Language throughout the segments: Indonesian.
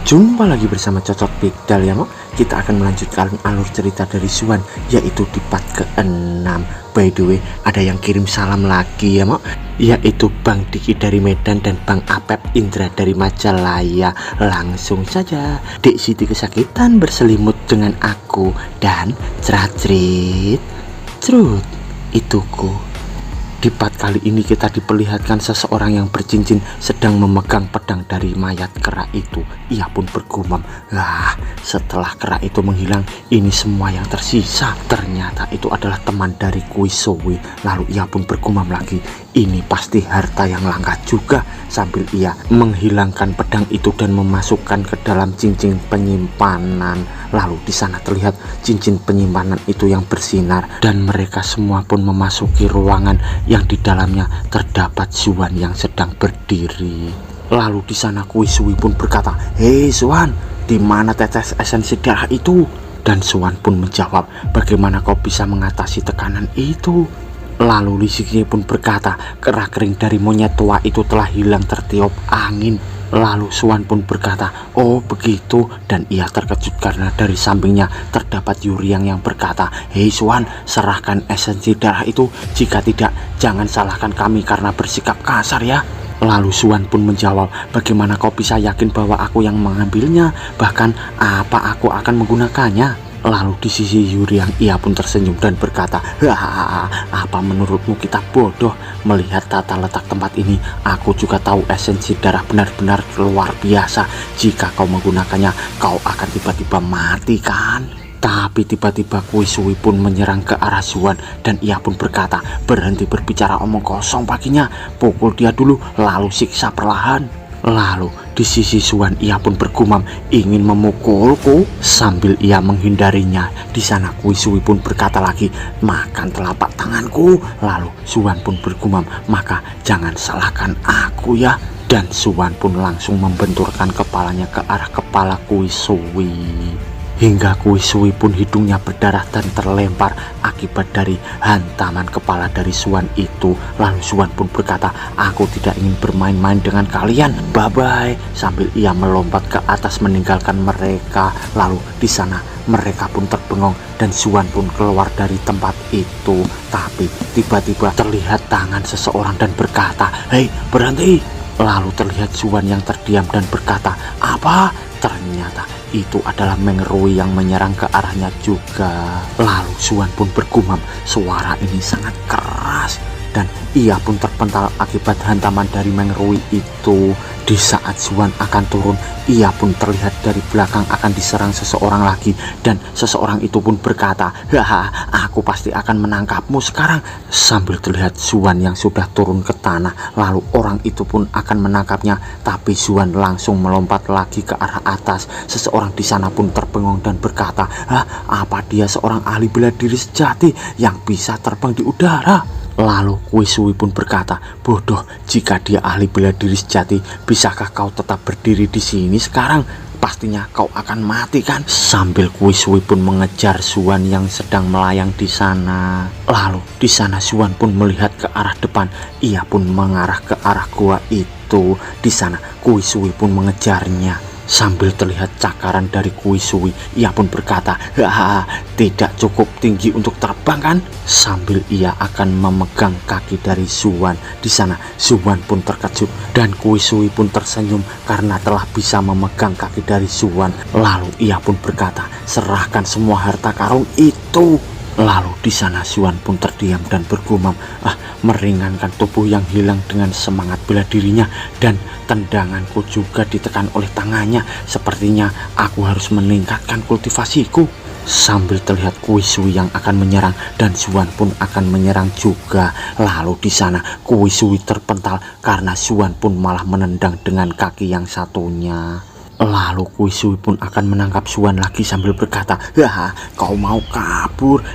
Jumpa lagi bersama Cocok Bigdal ya Mo. Kita akan melanjutkan alur cerita dari Suwan, yaitu di part ke-6. By the way, ada yang kirim salam lagi ya Mo, yaitu Bang Diki dari Medan dan Bang Apep Indra dari Majalaya. Langsung saja. Dek Siti kesakitan berselimut dengan aku dan cerat-cerit cerut ituku. Di part kali ini kita diperlihatkan seseorang yang bercincin sedang memegang pedang dari mayat kera itu. Ia pun bergumam, setelah kera itu menghilang, ini semua yang tersisa ternyata itu adalah teman dari Kuisowi. Lalu ia pun bergumam lagi, ini pasti harta yang langka juga, sambil ia menghilangkan pedang itu dan memasukkan ke dalam cincin penyimpanan. Lalu di sana terlihat cincin penyimpanan itu yang bersinar, dan mereka semua pun memasuki ruangan yang di dalamnya terdapat Suwan yang sedang berdiri. Lalu di sana Kuisui pun berkata, "Hei Suwan, di mana tetes esensi darah itu?" Dan Suwan pun menjawab, "Bagaimana kau bisa mengatasi tekanan itu?" Lalu Lisiki pun berkata, "Kera kering dari monyet tua itu telah hilang tertiup angin." Lalu Suwan pun berkata, "Oh begitu," dan ia terkejut karena dari sampingnya terdapat Yuryang yang berkata, "Hei Suwan, serahkan esensi darah itu, jika tidak jangan salahkan kami karena bersikap kasar ya." Lalu Suwan pun menjawab, "Bagaimana kau bisa yakin bahwa aku yang mengambilnya? Bahkan apa aku akan menggunakannya?" Lalu di sisi Yuryang ia pun tersenyum dan berkata, "Apa menurutmu kita bodoh melihat tata letak tempat ini? Aku juga tahu esensi darah benar-benar luar biasa. Jika kau menggunakannya, kau akan tiba-tiba mati kan?" Tapi tiba-tiba Kuisui pun menyerang ke arah Suwan dan ia pun berkata, "Berhenti berbicara omong kosong paginya, pukul dia dulu lalu siksa perlahan." Lalu di sisi Suwan ia pun bergumam, "Ingin memukulku?" sambil ia menghindarinya. Di sana Kuisui pun berkata lagi, "Makan telapak tanganku." Lalu Suwan pun bergumam, "Maka jangan salahkan aku ya." Dan Suwan pun langsung membenturkan kepalanya ke arah kepala Kuisui, hingga Kuisui pun hidungnya berdarah dan terlempar akibat dari hantaman kepala dari Suwan itu. Lalu Suwan pun berkata, "Aku tidak ingin bermain-main dengan kalian, bye-bye," sambil ia melompat ke atas meninggalkan mereka. Lalu di sana mereka pun terbengong dan Suwan pun keluar dari tempat itu. Tapi tiba-tiba terlihat tangan seseorang dan berkata, "Hei, berhenti!" Lalu terlihat Suwan yang terdiam dan berkata, "Apa?" Ternyata itu adalah Meng Rui yang menyerang ke arahnya juga. Lalu Suwan pun bergumam, suara ini sangat keras dan ia pun terpental akibat hantaman dari Meng Rui itu. Di saat Suwan akan turun, ia pun terlihat dari belakang akan diserang seseorang lagi, dan seseorang itu pun berkata, "Aku pasti akan menangkapmu sekarang," sambil terlihat Suwan yang sudah turun ke tanah. Lalu orang itu pun akan menangkapnya, tapi Suwan langsung melompat lagi ke arah atas. Seseorang di sana pun terbengong dan berkata, "Apa dia seorang ahli bela diri sejati yang bisa terbang di udara?" Lalu Kuisui pun berkata, "Bodoh, jika dia ahli bela diri sejati, bisakah kau tetap berdiri di sini sekarang? Pastinya kau akan mati kan?" Sambil Kuisui pun mengejar Suwan yang sedang melayang di sana. Lalu di sana Suwan pun melihat ke arah depan, ia pun mengarah ke arah gua itu. Di sana Kuisui pun mengejarnya. Sambil terlihat cakaran dari Kuisui, ia pun berkata, "Tidak cukup tinggi untuk terbang kan?" Sambil ia akan memegang kaki dari Suwan. Di sana Suwan pun terkejut dan Kuisui pun tersenyum karena telah bisa memegang kaki dari Suwan. Lalu ia pun berkata, "Serahkan semua harta karun itu." Lalu di sana Suwan pun terdiam dan bergumam, meringankan tubuh yang hilang dengan semangat bela dirinya, dan tendanganku juga ditekan oleh tangannya. Sepertinya aku harus meningkatkan kultivasiku. Sambil terlihat Kuisui yang akan menyerang dan Suwan pun akan menyerang juga. Lalu di sana Kuisui terpental karena Suwan pun malah menendang dengan kaki yang satunya. Lalu Kuisui pun akan menangkap Suwan lagi sambil berkata, "Kau mau kabur?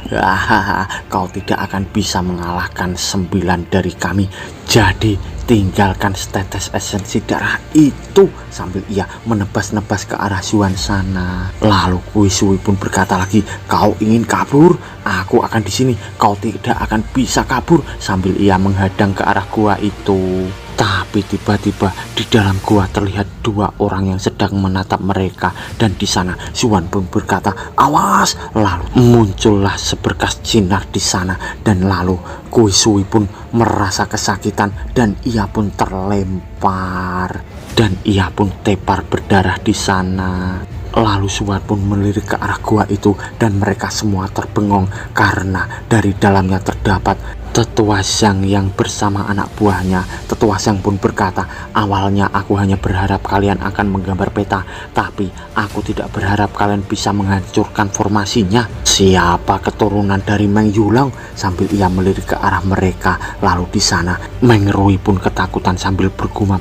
Kau tidak akan bisa mengalahkan 9 dari kami. Jadi tinggalkan setetes esensi darah itu," sambil ia menebas-nebas ke arah Suwan sana. Lalu Kuisui pun berkata lagi, "Kau ingin kabur? Aku akan di sini. Kau tidak akan bisa kabur," sambil ia menghadang ke arah gua itu. Tapi tiba-tiba di dalam gua terlihat dua orang yang sedang menatap mereka, dan di sana Zuan pun berkata, "Awas!" Lalu muncullah seberkas sinar di sana, dan lalu Kuisui pun merasa kesakitan dan ia pun terlempar dan ia pun tepar berdarah di sana. Lalu Zuan pun melirik ke arah gua itu dan mereka semua terbengong karena dari dalamnya terdapat Tetua Xiang yang bersama anak buahnya. Tetua Xiang pun berkata, "Awalnya aku hanya berharap kalian akan menggambar peta, tapi aku tidak berharap kalian bisa menghancurkan formasinya." "Siapa keturunan dari Meng Yulong?" sambil ia melirik ke arah mereka. Lalu di sana Meng Rui pun ketakutan sambil bergumam,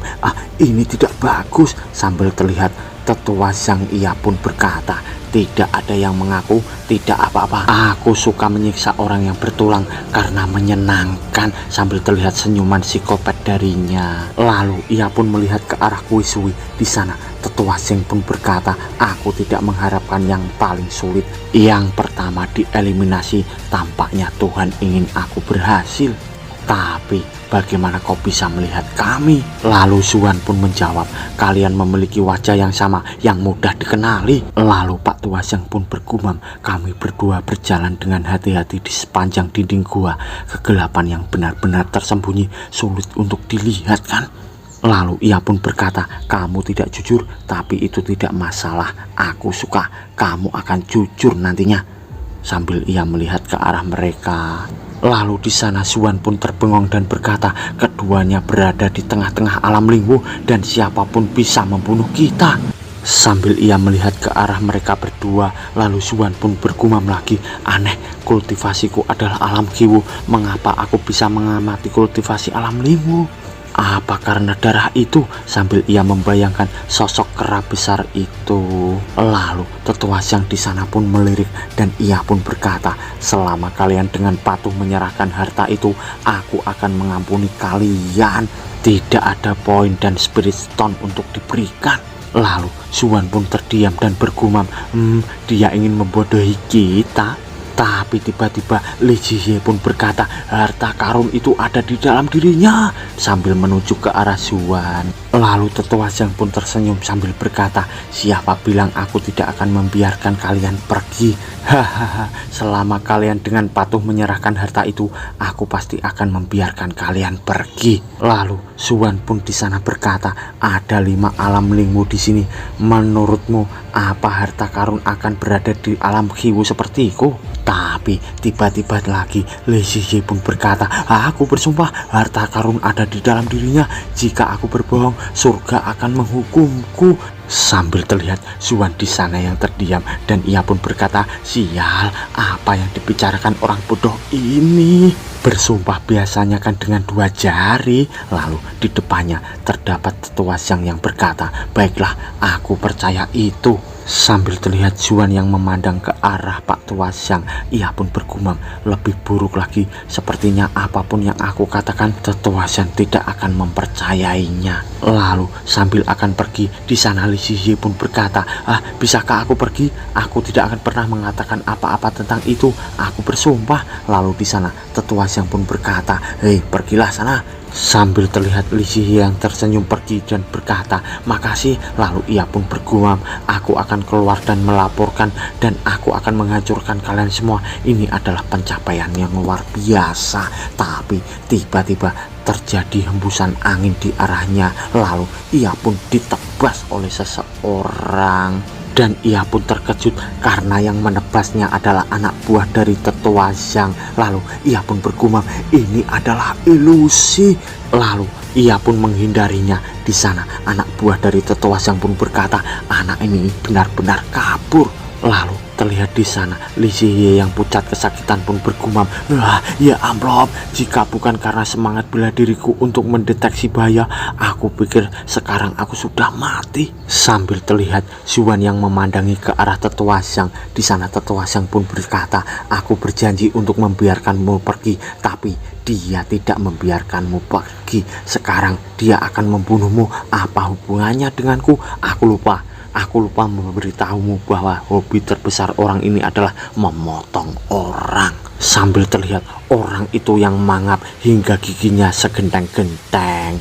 "Ini tidak bagus." Sambil terlihat Tetua Xiang ia pun berkata, "Tidak ada yang mengaku, tidak apa-apa. Aku suka menyiksa orang yang bertulang karena menyenangkan." Sambil terlihat senyuman psikopat darinya. Lalu ia pun melihat ke arah Kuisui. Di sana Tetua Xiang pun berkata, "Aku tidak mengharapkan yang paling sulit. Yang pertama dieliminasi. Tampaknya Tuhan ingin aku berhasil. Tapi bagaimana kau bisa melihat kami?" Lalu Zuan pun menjawab, "Kalian memiliki wajah yang sama, yang mudah dikenali." Lalu Pak Tua Xiang pun bergumam, "Kami berdua berjalan dengan hati-hati di sepanjang dinding gua. Kegelapan yang benar-benar tersembunyi, sulit untuk dilihat kan?" Lalu ia pun berkata, "Kamu tidak jujur, tapi itu tidak masalah. Aku suka kamu akan jujur nantinya." Sambil ia melihat ke arah mereka. Lalu di sana Zuan pun terbengong dan berkata, "Keduanya berada di tengah-tengah alam Lingwu dan siapapun bisa membunuh kita." Sambil ia melihat ke arah mereka berdua, lalu Zuan pun bergumam lagi, "Aneh, kultivasiku adalah alam Kiwu. Mengapa aku bisa mengamati kultivasi alam Lingwu? Apa karena darah itu?" Sambil ia membayangkan sosok kera besar itu. Lalu Tetua Xiang di sana pun melirik dan ia pun berkata, "Selama kalian dengan patuh menyerahkan harta itu, aku akan mengampuni kalian. Tidak ada poin dan spirit stone untuk diberikan." Lalu Zuan pun terdiam dan bergumam, dia ingin membodohi kita." Tapi tiba-tiba Li Jihye pun berkata, "Harta karun itu ada di dalam dirinya," sambil menuju ke arah Zuan. Lalu Tetua Xiang pun tersenyum sambil berkata, "Siapa bilang aku tidak akan membiarkan kalian pergi? Hahaha, selama kalian dengan patuh menyerahkan harta itu, aku pasti akan membiarkan kalian pergi." Lalu Zuan pun di sana berkata, "Ada 5 alam Lingwu di sini. Menurutmu apa harta karun akan berada di alam Kiwu sepertiku?" Tapi tiba-tiba lagi Li Jihye pun berkata, "Aku bersumpah harta karun ada di dalam dirinya. Jika aku berbohong, surga akan menghukumku." Sambil terlihat Zuan di sana yang terdiam dan ia pun berkata, "Sial, apa yang dibicarakan orang bodoh ini? Bersumpah biasanya kan dengan 2 jari." Lalu di depannya terdapat Tetua Xiang yang berkata, "Baiklah, aku percaya itu." Sambil terlihat Zuan yang memandang ke arah Pak Tua Xiang, ia pun bergumam, "Lebih buruk lagi, sepertinya apapun yang aku katakan Tetua Xiang tidak akan mempercayainya." Lalu sambil akan pergi, di sana Li Jihye pun berkata, "Bisakah aku pergi? Aku tidak akan pernah mengatakan apa-apa tentang itu. Aku bersumpah." Lalu di sana Tetua Xiang pun berkata, "Hei, pergilah sana." Sambil terlihat Li Jihye yang tersenyum pergi dan berkata, "Makasih." Lalu ia pun bergumam, "Aku akan keluar dan melaporkan, dan aku akan menghancurkan kalian semua. Ini adalah pencapaian yang luar biasa." Tapi tiba-tiba terjadi hembusan angin di arahnya. Lalu ia pun ditebas oleh seseorang. Dan ia pun terkejut karena yang menebasnya adalah anak buah dari Tetua Xiang. Lalu ia pun bergumam, "Ini adalah ilusi." Lalu ia pun menghindarinya. Di sana anak buah dari Tetua Xiang pun berkata, "Anak ini benar-benar kabur." Lalu terlihat di sana Li Jihye yang pucat kesakitan pun bergumam, "Ya amplop, jika bukan karena semangat bela diriku untuk mendeteksi bahaya, aku pikir sekarang aku sudah mati." Sambil terlihat Zuan yang memandangi ke arah Tetua Xiang. Di sana Tetua Xiang pun berkata, "Aku berjanji untuk membiarkanmu pergi, tapi dia tidak membiarkanmu pergi. Sekarang dia akan membunuhmu. Apa hubungannya denganku? Aku lupa memberitahumu bahwa hobi terbesar orang ini adalah memotong orang." Sambil terlihat orang itu yang mangap hingga giginya segenteng-genteng.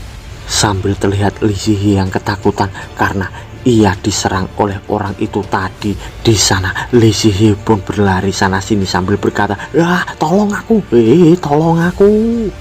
Sambil terlihat Li Zihi yang ketakutan karena ia diserang oleh orang itu tadi. Di sana Li Zihi pun berlari sana sini sambil berkata, "Ah, tolong aku, tolong aku."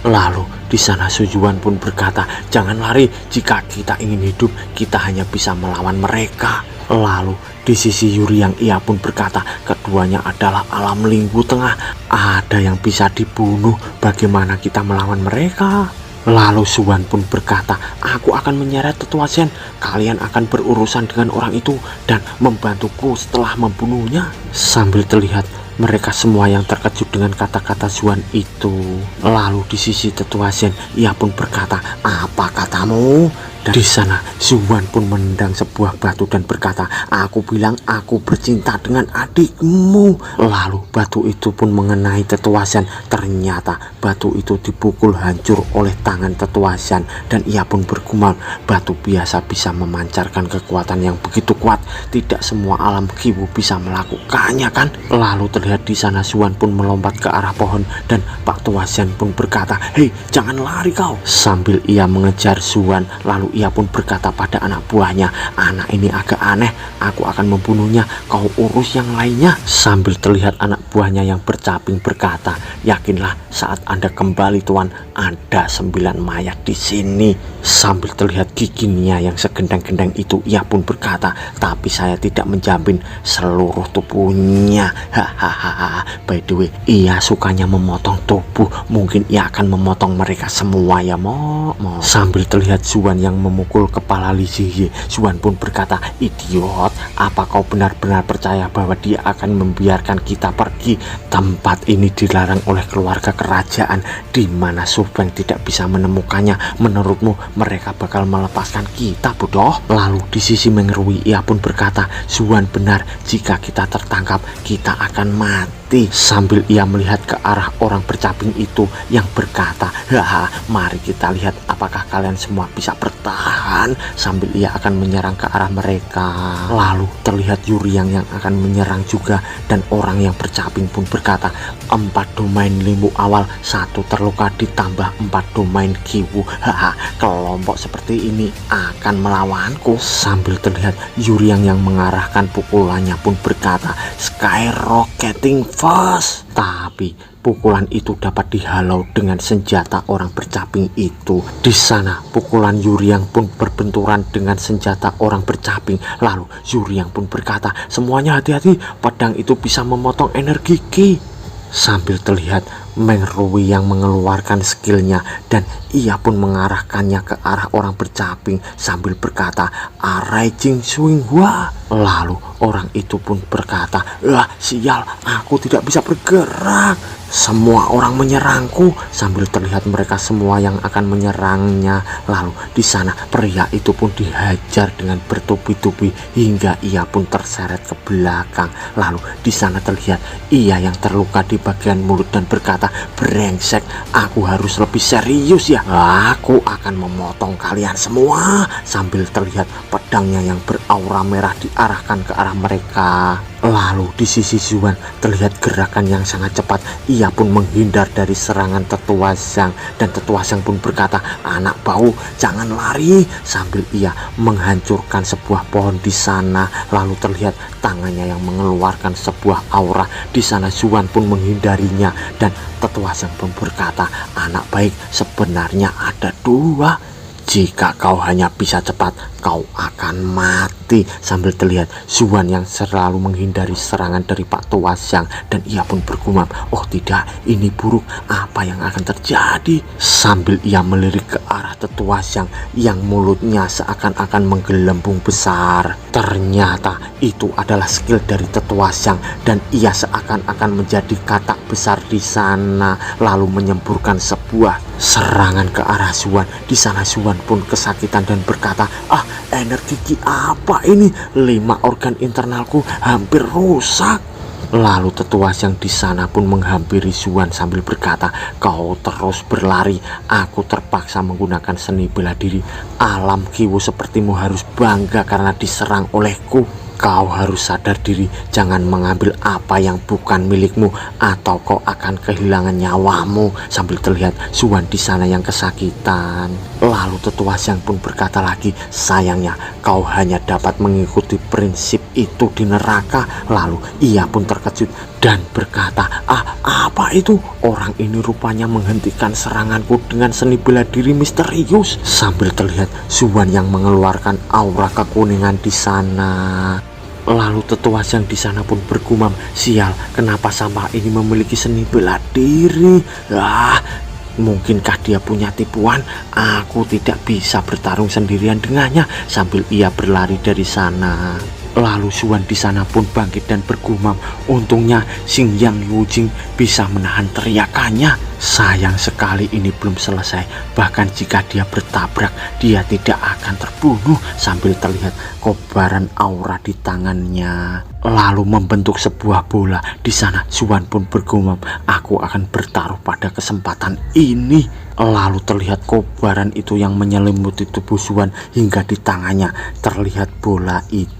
Lalu di sana Su Yuan pun berkata, "Jangan lari, jika kita ingin hidup, kita hanya bisa melawan mereka." Lalu di sisi Yuri yang ia pun berkata, "Keduanya adalah alam Linggu Tengah, ada yang bisa dibunuh, bagaimana kita melawan mereka?" Lalu Suwan pun berkata, "Aku akan menyeret Tetua Shen. Kalian akan berurusan dengan orang itu dan membantuku setelah membunuhnya." Sambil terlihat mereka semua yang terkejut dengan kata-kata Suwan itu. Lalu di sisi Tetua Shen ia pun berkata, "Apa katamu?" Dan di sana Suwan pun menendang sebuah batu dan berkata, "Aku bilang aku bercinta dengan adikmu." Lalu batu itu pun mengenai Tetua Shen. Ternyata batu itu dipukul hancur oleh tangan Tetua Shen dan ia pun bergumam, "Batu biasa bisa memancarkan kekuatan yang begitu kuat. Tidak semua alam Kiwu bisa melakukannya, kan?" Lalu terlihat di sana Suwan pun melompat ke arah pohon dan Pak Tua Shen pun berkata, "Hei, jangan lari kau." Sambil ia mengejar Suwan, lalu ia pun berkata pada anak buahnya, "Anak ini agak aneh, aku akan membunuhnya, kau urus yang lainnya." Sambil terlihat anak buahnya yang bercaping berkata, "Yakinlah saat Anda kembali Tuan, ada 9 mayat di sini." Sambil terlihat giginya yang segendang-gendang itu, ia pun berkata, "Tapi saya tidak menjamin seluruh tubuhnya. Hahaha. By the way, ia sukanya memotong tubuh, mungkin ia akan memotong mereka semua ya, Mo." Sambil terlihat Suwan yang memukul kepala Li Zihi, Suwan pun berkata, "Idiot, apa kau benar-benar percaya bahwa dia akan membiarkan kita pergi? Tempat ini dilarang oleh keluarga kerajaan, di mana Su Feng tidak bisa menemukannya. Menurutmu mereka bakal melepaskan kita, bodoh?" Lalu di sisi Meng Rui ia pun berkata, "Suwan benar, jika kita tertangkap kita akan mati." Sambil ia melihat ke arah orang bercaping itu yang berkata, "Haha, mari kita lihat apakah kalian semua bisa bertahan." Sambil ia akan menyerang ke arah mereka. Lalu terlihat Yuri yang akan menyerang juga dan orang yang bercaping pun berkata, "4 domain Limbu awal, 1 terluka ditambah 4 domain Kiwu. Haha, kelompok seperti ini akan melawanku." Sambil terlihat Yuri yang mengarahkan pukulannya pun berkata, "Skyrocketing Force." Tapi pukulan itu dapat dihalau dengan senjata orang bercaping itu. Di sana pukulan Yuryang pun berbenturan dengan senjata orang bercaping. Lalu Yuryang pun berkata, "Semuanya hati-hati, pedang itu bisa memotong energi Ki." Sambil terlihat Meng Rui yang mengeluarkan skillnya dan ia pun mengarahkannya ke arah orang bercaping sambil berkata, "Arai-Jing Swing Hua." Lalu orang itu pun berkata, Sial, aku tidak bisa bergerak. Semua orang menyerangku." Sambil terlihat mereka semua yang akan menyerangnya. Lalu di sana pria itu pun dihajar dengan bertubi-tubi hingga ia pun terseret ke belakang. Lalu di sana terlihat ia yang terluka di bagian mulut dan berkata, "Brengsek, aku harus lebih serius ya. Aku akan memotong kalian semua." Sambil terlihat pedangnya yang beraura merah diarahkan ke arah mereka. Lalu di sisi Zuan terlihat gerakan yang sangat cepat. Ia pun menghindar dari serangan Tetua Zhang dan Tetua Zhang pun berkata, "Anak bau, jangan lari." Sambil ia menghancurkan sebuah pohon di sana. Lalu terlihat tangannya yang mengeluarkan sebuah aura. Di sana Zuan pun menghindarinya dan Tetua Zhang pun berkata, "Anak baik, sebenarnya ada 2. Jika kau hanya bisa cepat, kau akan mati." Sambil terlihat Zuan yang selalu menghindari serangan dari Pak Tua Zhang dan ia pun bergumam, "Oh tidak, ini buruk, apa yang akan terjadi?" Sambil ia melirik ke arah Tetua Zhang yang mulutnya seakan-akan menggelembung besar. Ternyata itu adalah skill dari Tetua Zhang dan ia seakan-akan menjadi katak besar di sana lalu menyemburkan sebuah serangan ke arah Zuan. Di sana Zuan pun kesakitan dan berkata, energi Ki apa ini? 5 organ internalku hampir rusak." Lalu Tetua Zhang di sana pun menghampiri Zuan sambil berkata, "Kau terus berlari, aku terpaksa menggunakan seni bela diri. Alam Kiwu sepertimu harus bangga karena diserang olehku." Kau harus sadar diri, jangan mengambil apa yang bukan milikmu atau kau akan kehilangan nyawamu. Sambil terlihat Suwan di sana yang kesakitan. Lalu tetua Siang pun berkata lagi, sayangnya kau hanya dapat mengikuti prinsip itu di neraka. Lalu ia pun terkejut dan berkata, apa itu? Orang ini rupanya menghentikan seranganku dengan seni bela diri misterius. Sambil terlihat Suwan yang mengeluarkan aura kekuningan di sana. Lalu tetua Siang di sana pun bergumam, sial, kenapa sampah ini memiliki seni bela diri? Mungkinkah dia punya tipuan? Aku tidak bisa bertarung sendirian dengannya. Sambil ia berlari dari sana. Lalu Suwan di sana pun bangkit dan bergumam, untungnya Xingyang Wujing bisa menahan teriakannya. Sayang sekali ini belum selesai, bahkan jika dia bertabrak dia tidak akan terbunuh. Sambil terlihat kobaran aura di tangannya lalu membentuk sebuah bola. Di sana Suwan pun bergumam, aku akan bertaruh pada kesempatan ini. Lalu terlihat kobaran itu yang menyelimuti tubuh Suwan hingga di tangannya terlihat bola itu.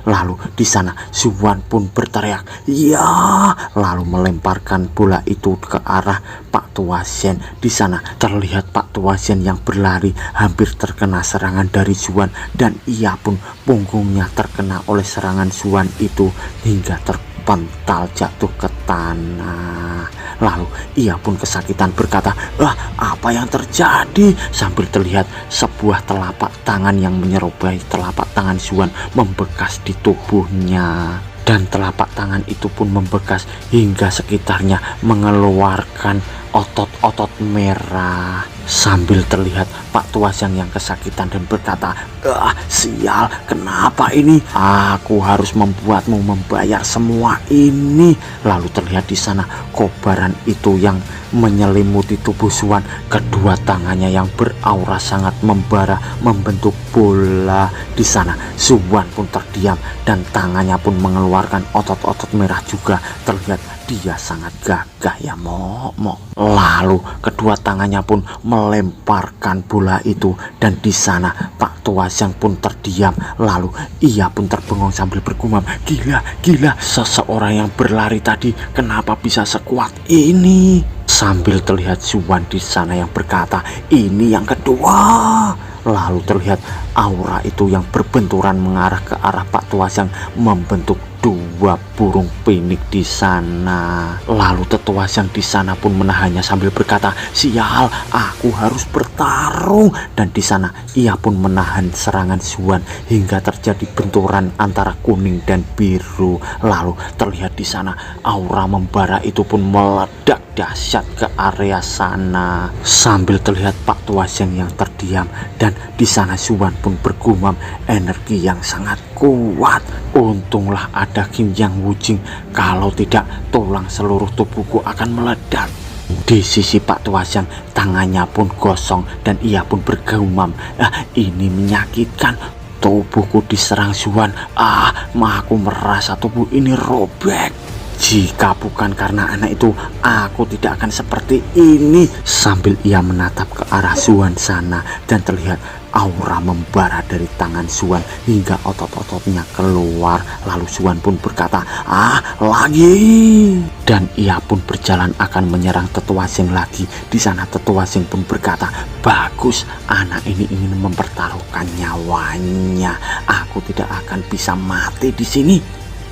Lalu di sana Suwan pun berteriak, ya, lalu melemparkan bola itu ke arah Pak Tua Shen. Di sana terlihat Pak Tua Shen yang berlari hampir terkena serangan dari Suwan dan ia pun punggungnya terkena oleh serangan Suwan itu hingga terpental jatuh ke tanah. Lalu ia pun kesakitan berkata, apa yang terjadi? Sambil terlihat sebuah telapak tangan yang menyerupai telapak tangan Suwan membekas di tubuhnya. Dan telapak tangan itu pun membekas hingga sekitarnya mengeluarkan otot-otot merah. Sambil terlihat Pak Tua Siang yang kesakitan dan berkata, sial, kenapa ini? Aku harus membuatmu membayar semua ini. Lalu terlihat di sana kobaran itu yang menyelimuti tubuh Suwan. Kedua tangannya yang beraura sangat membara membentuk bola. Di sana Suwan pun terdiam dan tangannya pun mengeluarkan otot-otot merah juga. Terlihat dia sangat gagah ya Mok. Lalu kedua tangannya pun melemparkan bola itu dan di sana Pak Tua Siang pun terdiam. Lalu ia pun terbengong sambil bergumam, gila, seseorang yang berlari tadi kenapa bisa sekuat ini? Sambil terlihat Suwan di sana yang berkata, ini yang kedua. Lalu terlihat aura itu yang berbenturan mengarah ke arah Pak Tua Siang membentuk dua burung pinik di sana. Lalu tetua Siang di sana pun menahannya sambil berkata, sial, aku harus bertarung. Dan di sana ia pun menahan serangan Suwan hingga terjadi benturan antara kuning dan biru. Lalu terlihat di sana aura membara itu pun meledak dahsyat ke area sana. Sambil terlihat Pak Tua Siang yang terdiam dan di sana Suwan pun bergumam, energi yang sangat kuat. Untunglah ada Xingyang Wujing, kalau tidak tulang seluruh tubuhku akan meledak. Di sisi Pak Tua Siang tangannya pun gosong dan ia pun bergumam, ini menyakitkan. Tubuhku diserang Suwan, aku merasa tubuh ini robek. Jika bukan karena anak itu, aku tidak akan seperti ini. Sambil ia menatap ke arah Suwan sana dan terlihat aura membara dari tangan Suwan hingga otot-ototnya keluar. Lalu Suwan pun berkata, lagi. Dan ia pun berjalan akan menyerang tetua Siang lagi. Di sana tetua Siang pun berkata, bagus, anak ini ingin mempertaruhkan nyawanya. Aku tidak akan bisa mati di sini.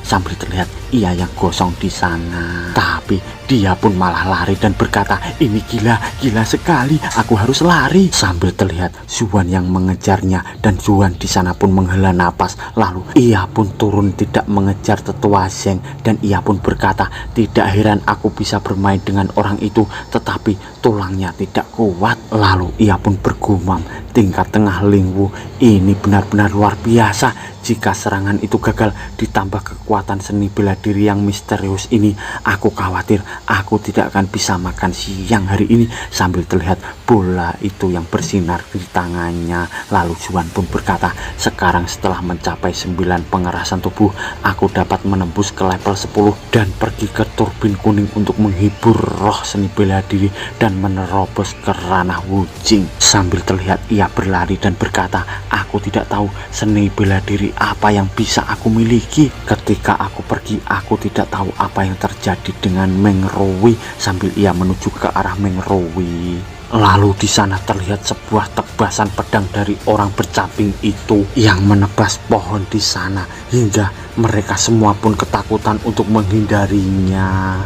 Sambil terlihat ia yang gosong di sana. Tapi dia pun malah lari dan berkata, ini gila sekali, aku harus lari. Sambil terlihat Suwan yang mengejarnya dan Suwan di sana pun menghela napas. Lalu ia pun turun tidak mengejar tetua Siang dan ia pun berkata, tidak heran aku bisa bermain dengan orang itu, tetapi tulangnya tidak kuat. Lalu ia pun bergumam, tingkat tengah Lingwu ini benar-benar luar biasa. Jika serangan itu gagal ditambah kekuatan seni bela diri yang misterius ini, aku khawatir aku tidak akan bisa makan siang hari ini. Sambil terlihat bola itu yang bersinar di tangannya. Lalu Suwan pun berkata, sekarang setelah mencapai 9 pengerasan tubuh, aku dapat menembus ke level 10 dan pergi ke turbin kuning untuk menghibur roh seni bela diri dan menerobos ke ranah Wujing. Sambil terlihat ia berlari dan berkata, aku tidak tahu seni bela diri apa yang bisa aku miliki. Ketika aku pergi, aku tidak tahu apa yang terjadi dengan Mengrui. Sambil ia menuju ke arah Mengrui, lalu di sana terlihat sebuah tebasan pedang dari orang bercaping itu yang menebas pohon di sana, hingga mereka semua pun ketakutan untuk menghindarinya.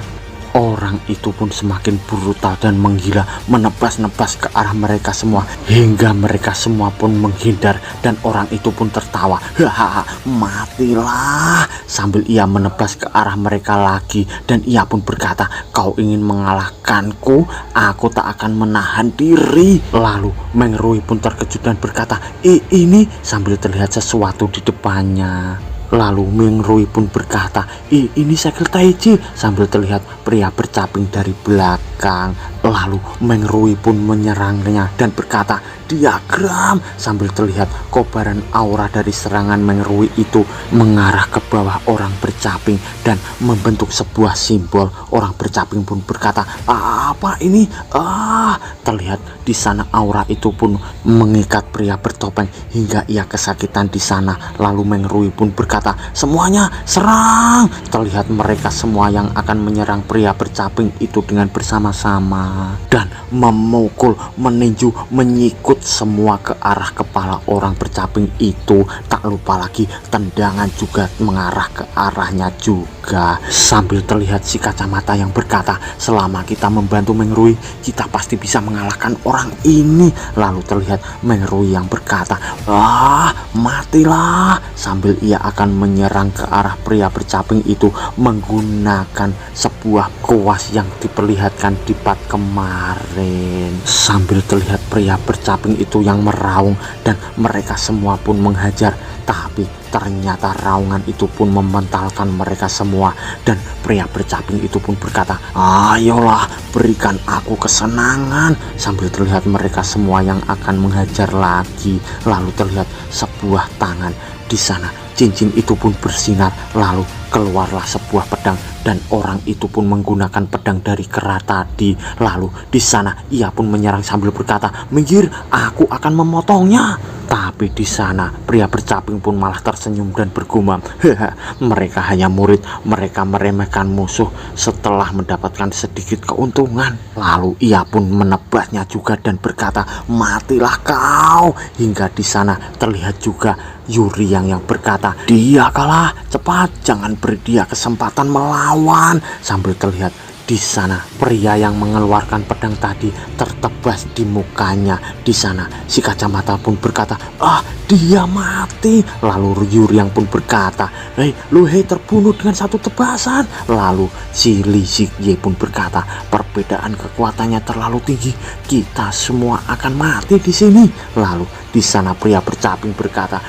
Orang itu pun semakin brutal dan menggila, menebas-nebas ke arah mereka semua, hingga mereka semua pun menghindar, dan orang itu pun tertawa. Hahaha, matilah, sambil ia menebas ke arah mereka lagi, dan ia pun berkata, kau ingin mengalahkanku? Aku tak akan menahan diri. Lalu Mengrui pun terkejut dan berkata, ini, sambil terlihat sesuatu di depannya. Lalu Mengrui pun berkata, ini segel Taiji, sambil terlihat pria bercaping dari belakang. Lalu Mengrui pun menyerangnya dan berkata, diagram, sambil terlihat kobaran aura dari serangan Mengrui itu mengarah ke bawah orang bercaping dan membentuk sebuah simbol. Orang bercaping pun berkata, apa ini? Terlihat di sana aura itu pun mengikat pria bertopeng hingga ia kesakitan di sana. Lalu Mengrui pun berkata, semuanya serang. Terlihat mereka semua yang akan menyerang pria bercaping itu dengan bersama-sama dan memukul, meninju, menyikut semua ke arah kepala orang bercaping itu. Tak lupa lagi tendangan juga mengarah ke arahnya juga. Sambil terlihat si kacamata yang berkata, selama kita membantu Mengrui, kita pasti bisa mengalahkan orang ini. Lalu terlihat Mengrui yang berkata, matilah, sambil ia akan menyerang ke arah pria bercaping itu menggunakan sebuah kuas yang diperlihatkan di part kemarin. Sambil terlihat pria bercaping itu yang meraung dan mereka semua pun menghajar, tapi ternyata raungan itu pun mementalkan mereka semua, dan pria bercaping itu pun berkata, ayolah, berikan aku kesenangan. Sambil terlihat mereka semua yang akan menghajar lagi. Lalu terlihat sebuah tangan di sana, cincin itu pun bersinar, lalu keluarlah sebuah pedang dan orang itu pun menggunakan pedang dari kera tadi. Lalu di sana ia pun menyerang sambil berkata, minggir, aku akan memotongnya. Tapi di sana pria bercaping pun malah tersenyum dan bergumam, mereka hanya murid, mereka meremehkan musuh setelah mendapatkan sedikit keuntungan. Lalu ia pun menebasnya juga dan berkata, matilah kau. Hingga di sana terlihat juga Yuri yang berkata, dia kalah, cepat, jangan beri dia kesempatan melawan. Sambil terlihat di sana pria yang mengeluarkan pedang tadi tertebas di mukanya. Di sana si kacamata pun berkata, dia mati. Lalu Yuri yang pun berkata, hei terbunuh dengan satu tebasan. Lalu si Li Zhiye pun berkata, perbedaan kekuatannya terlalu tinggi, kita semua akan mati di sini. Lalu di sana pria bercaping berkata,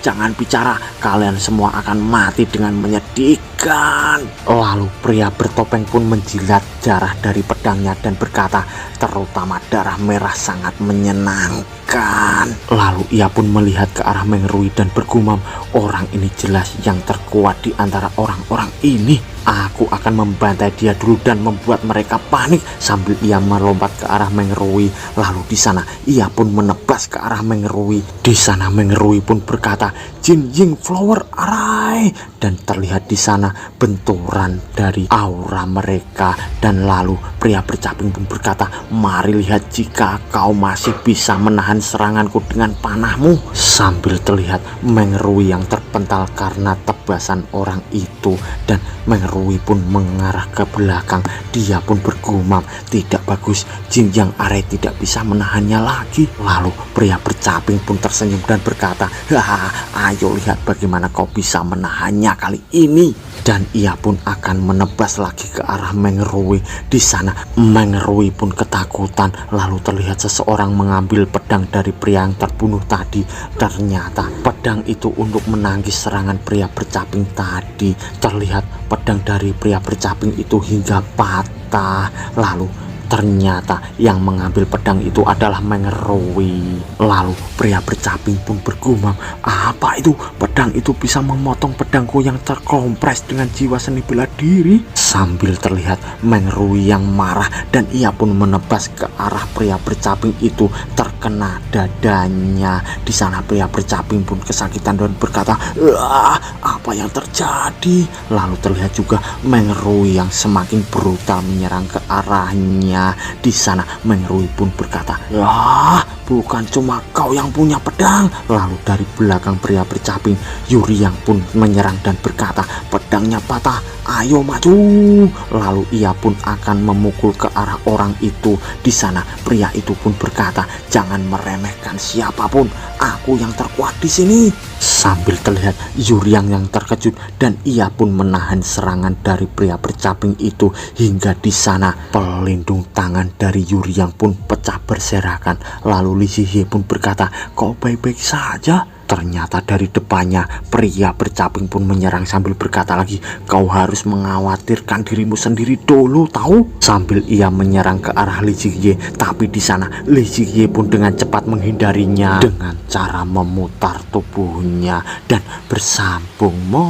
jangan bicara, kalian semua akan mati dengan menyedihkan. Lalu pria bertopeng pun menjilat darah dari pedangnya dan berkata, terutama darah merah sangat menyenangkan. Lalu ia pun melihat ke arah Mengrui dan bergumam, orang ini jelas yang terkuat di antara orang-orang ini. Aku akan membantai dia dulu dan membuat mereka panik. Sambil ia melompat ke arah Mengrui. Lalu di sana ia pun menebas ke arah Mengrui. Di sana Mengrui pun berkata, Jin Ying Flower Array, dan terlihat di sana benturan dari aura mereka. Dan lalu pria bercaping pun berkata, mari lihat jika kau masih bisa menahan seranganku dengan panahmu. Sambil terlihat Mengrui yang terpental karena tebasan orang itu, dan Mengrui pun mengarah ke belakang. Dia pun bergumam, tidak bagus, Jin Yang Array tidak bisa menahannya lagi. Lalu pria bercaping pun tersenyum dan berkata, ayo lihat bagaimana kau bisa menahannya kali ini. Dan ia pun akan menebas lagi ke arah Mengrui. Di sana Mengrui pun ketakutan. Lalu terlihat seseorang mengambil pedang dari pria yang terbunuh tadi. Ternyata pedang itu untuk menangkis serangan pria bercaping tadi. Terlihat pedang dari pria bercaping itu hingga patah. Lalu Ternyata yang mengambil pedang itu adalah Mengerui. Lalu pria bercaping pun bergumam, apa itu? Pedang itu bisa memotong pedangku yang terkompres dengan jiwa seni bela diri. Sambil terlihat Mengerui yang marah dan ia pun menebas ke arah pria bercaping itu, terkena dadanya. Di sana pria bercaping pun kesakitan dan berkata, apa yang terjadi? Lalu terlihat juga Mengerui yang semakin brutal menyerang ke arahnya. Di sana Mengerui pun berkata, bukan cuma kau yang punya pedang. Lalu dari belakang pria bercaping, Yuryang pun menyerang dan berkata, pedangnya patah, ayo maju. Lalu ia pun akan memukul ke arah orang itu. Di sana pria itu pun berkata, jangan meremehkan siapapun, aku yang terkuat di sini. Sambil terlihat Yuryang yang terkejut dan ia pun menahan serangan dari pria bercaping itu, hingga di sana pelindung tangan dari Yuryang pun pecah berserakan. Lalu Li Zhiye pun berkata, kau baik-baik saja? Ternyata dari depannya pria bercaping pun menyerang sambil berkata lagi, kau harus mengkhawatirkan dirimu sendiri dulu, tahu? Sambil ia menyerang ke arah Li Zhiye, tapi di sana Li Zhiye pun dengan cepat menghindarinya dengan cara memutar tubuhnya dan bersambung mo.